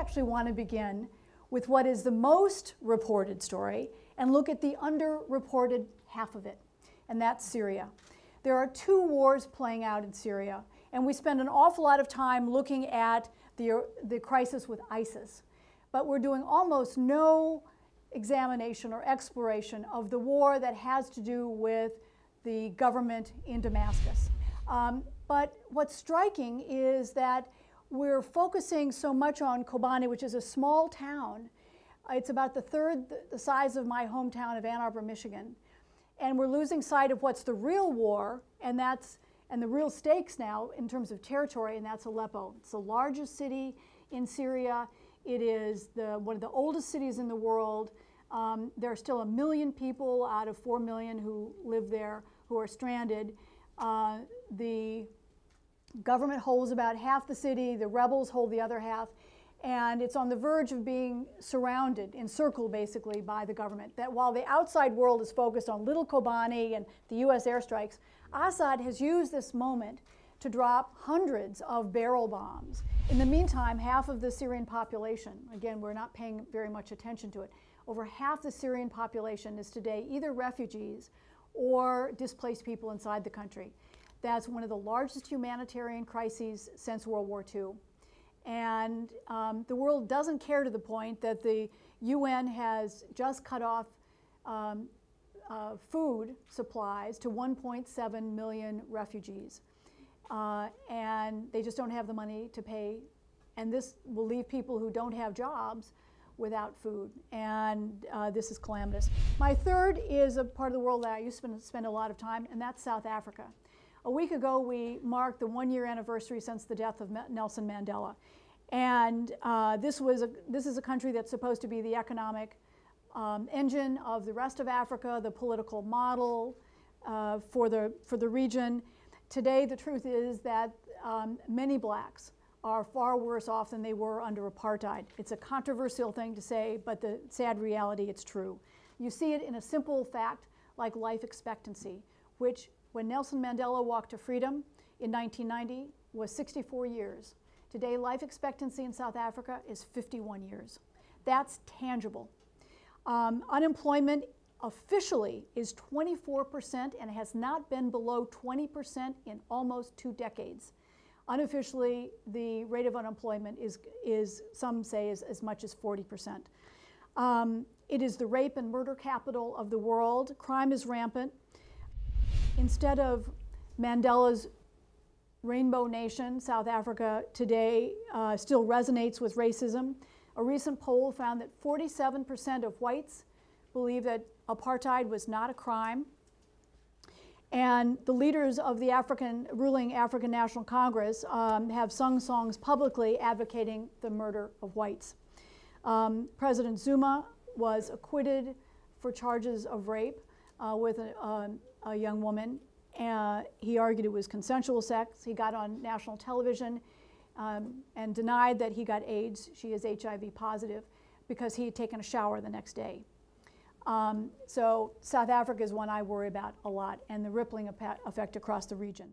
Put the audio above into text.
actually want to begin with what is the most reported story and look at the underreported half of it, and that's Syria. There are two wars playing out in Syria, and we spend an awful lot of time looking at the crisis with ISIS, but we're doing almost no examination or exploration of the war that has to do with the government in Damascus. But what's striking is that we're focusing so much on Kobani, which is a small town. It's about the third the size of my hometown of Ann Arbor, Michigan. And we're losing sight of what's the real war, and the real stakes now in terms of territory, and that's Aleppo. It's the largest city in Syria. It is one of the oldest cities in the world. There are still 1 million people out of 4 million who live there who are stranded. The government holds about half the city, the rebels hold the other half, and it's on the verge of being surrounded, encircled basically by the government. That while the outside world is focused on little Kobani and the US airstrikes, Assad has used this moment to drop hundreds of barrel bombs. In the meantime, half of the Syrian population, again, we're not paying very much attention to it, over half the Syrian population is today either refugees or displaced people inside the country. That's one of the largest humanitarian crises since World War II. And the world doesn't care to the point that the UN has just cut off food supplies to 1.7 million refugees. And they just don't have the money to pay. And this will leave people who don't have jobs without food. And this is calamitous. My third is a part of the world that I used to spend a lot of time, and that's South Africa. A week ago, we marked the 1-year anniversary since the death of Nelson Mandela. And this is a country that's supposed to be the economic engine of the rest of Africa, the political model for the region. Today, the truth is that many blacks are far worse off than they were under apartheid. It's a controversial thing to say, but the sad reality, it's true. You see it in a simple fact like life expectancy, which when Nelson Mandela walked to freedom in 1990 was 64 years. Today, life expectancy in South Africa is 51 years. That's tangible. Unemployment officially is 24% and has not been below 20% in almost 2 decades. Unofficially, the rate of unemployment is some say, as much as 40%. It is the rape and murder capital of the world. Crime is rampant. Instead of Mandela's rainbow nation, South Africa today still resonates with racism. A recent poll found that 47% of whites believe that apartheid was not a crime. And the leaders of the ruling African National Congress have sung songs publicly advocating the murder of whites. President Zuma was acquitted for charges of rape with a young woman. He argued it was consensual sex. He got on national television and denied that he got AIDS. She is HIV positive because he had taken a shower the next day. So South Africa is one I worry about a lot, and the rippling effect across the region.